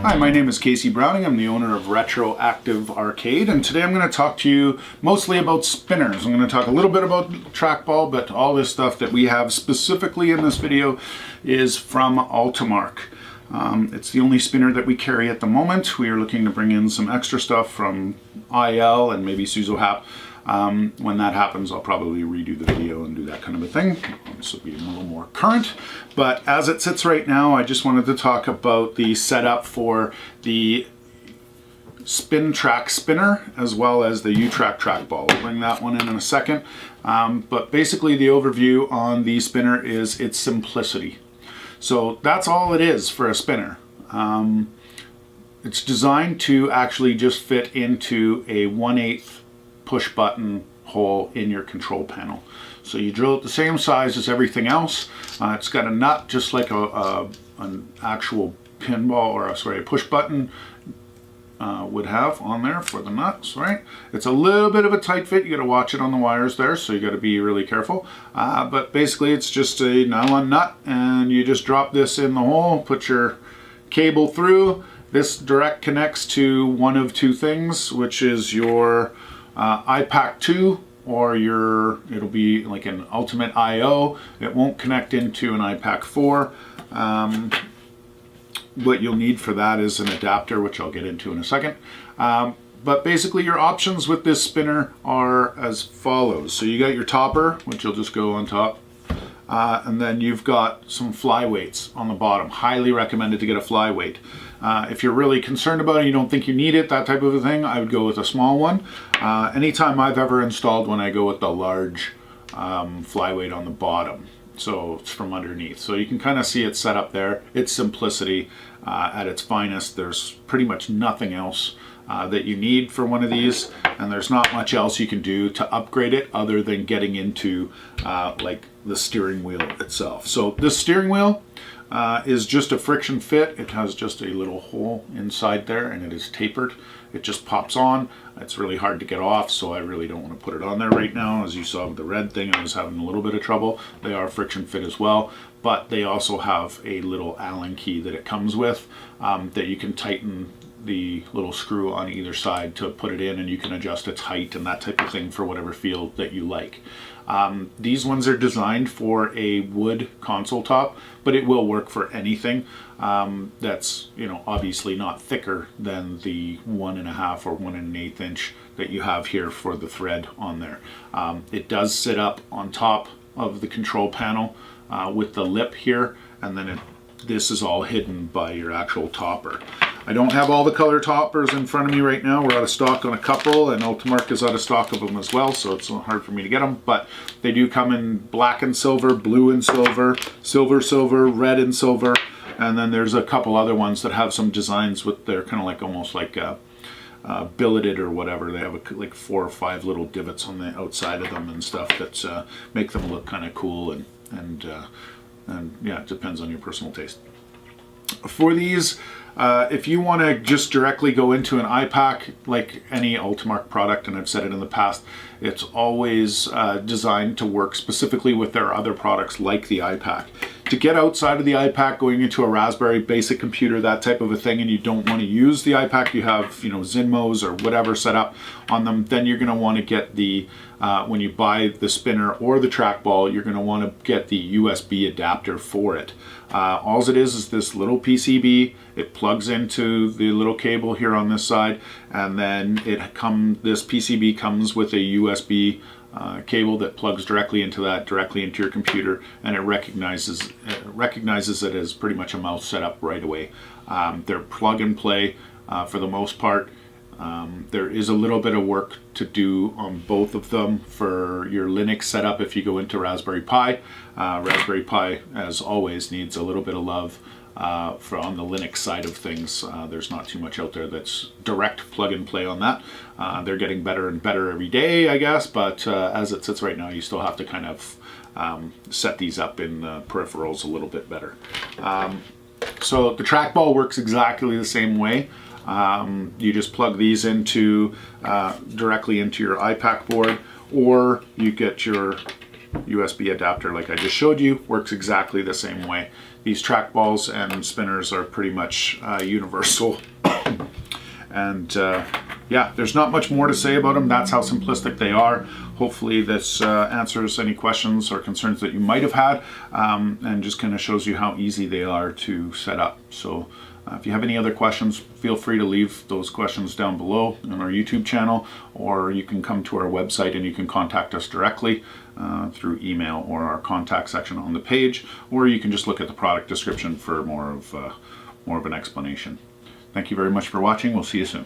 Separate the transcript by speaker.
Speaker 1: Hi, my name is Casey Browning. I'm the owner of Retroactive Arcade, and today I'm going to talk to you mostly about spinners. I'm going to talk a little bit about trackball, but all this stuff that we have specifically in this video is from Ultimarc. It's the only spinner that we carry at the moment. We are looking to bring in some extra stuff from IL and maybe Suzo. When that happens, I'll probably redo the video and do that kind of a thing. This will be a little more current. But as it sits right now, I just wanted to talk about the setup for the SpinTrak spinner as well as the U-Track trackball. We'll bring that one in a second. But basically the overview on the spinner is its simplicity. So that's all it is for a spinner. It's designed to actually just fit into a 1/8 push button hole in your control panel. So you drill it the same size as everything else. It's got a nut just like an actual pinball, or a push button would have on there for the nuts, right? It's a little bit of a tight fit. You got to watch it on the wires there, so you got to be really careful. But basically it's just a nylon nut, and you just drop this in the hole, put your cable through. This direct connects to one of two things, which is your I-Pac 2, or it'll be like an Ultimate IO. It won't connect into an I-Pac 4. What you'll need for that is an adapter, which I'll get into in a second. But basically your options with this spinner are as follows. So you got your topper, which will just go on top. And then you've got some flyweights on the bottom. Highly recommended to get a flyweight. If you're really concerned about it, you don't think you need it, that type of a thing, I would go with a small one. Anytime I've ever installed one, I go with the large flyweight on the bottom. So it's from underneath. So you can kind of see it set up there. It's simplicity at its finest. There's pretty much nothing else that you need for one of these, and there's not much else you can do to upgrade it other than getting into like the steering wheel itself. So this steering wheel is just a friction fit. It has just a little hole inside there, and it is tapered. It just pops on. It's really hard to get off, so I really don't want to put it on there right now. As you saw with the red thing, I was having a little bit of trouble. They are friction fit as well, but they also have a little Allen key that it comes with that you can tighten the little screw on either side to put it in, and you can adjust its height and that type of thing for whatever feel that you like. These ones are designed for a wood console top, but it will work for anything that's, obviously not thicker than the 1.5 or 1 1/8 inch that you have here for the thread on there. It does sit up on top of the control panel with the lip here, and then this is all hidden by your actual topper. I don't have all the color toppers in front of me right now. We're out of stock on a couple, and Ultimarc is out of stock of them as well, so it's hard for me to get them. But they do come in black and silver, blue and silver, silver, red and silver, and then there's a couple other ones that have some designs with they're kind of like almost like billeted or whatever. They have like 4 or 5 little divots on the outside of them and stuff that make them look kind of cool, and yeah, it depends on your personal taste. For these, if you want to just directly go into an I-Pac, like any Ultimarc product, and I've said it in the past, it's always designed to work specifically with their other products like the I-Pac. To get outside of the I-Pac, going into a Raspberry basic computer, that type of a thing, and you don't want to use the I-Pac, you have Zinmos or whatever set up on them, then you're going to want to get the when you buy the spinner or the trackball, you're going to want to get the USB adapter for it. All it is this little PCB. It plugs into the little cable here on this side, and then this PCB comes with a USB cable that plugs directly into your computer, and it recognizes it as pretty much a mouse setup right away. They're plug and play for the most part. There is a little bit of work to do on both of them for your Linux setup if you go into Raspberry Pi. Raspberry Pi, as always, needs a little bit of love on the Linux side of things. There's not too much out there that's direct plug and play on that. They're getting better and better every day, I guess, but as it sits right now, you still have to kind of set these up in peripherals a little bit better. So the trackball works exactly the same way. You just plug these into directly into your I-Pac board, or you get your USB adapter like I just showed you works exactly the same way. These trackballs and spinners are pretty much universal. And yeah, there's not much more to say about them. That's how simplistic they are. Hopefully this answers any questions or concerns that you might have had, and just kind of shows you how easy they are to set up. So if you have any other questions, feel free to leave those questions down below on our YouTube channel, or you can come to our website and you can contact us directly through email or our contact section on the page, or you can just look at the product description for more of an explanation. Thank you very much for watching. We'll see you soon.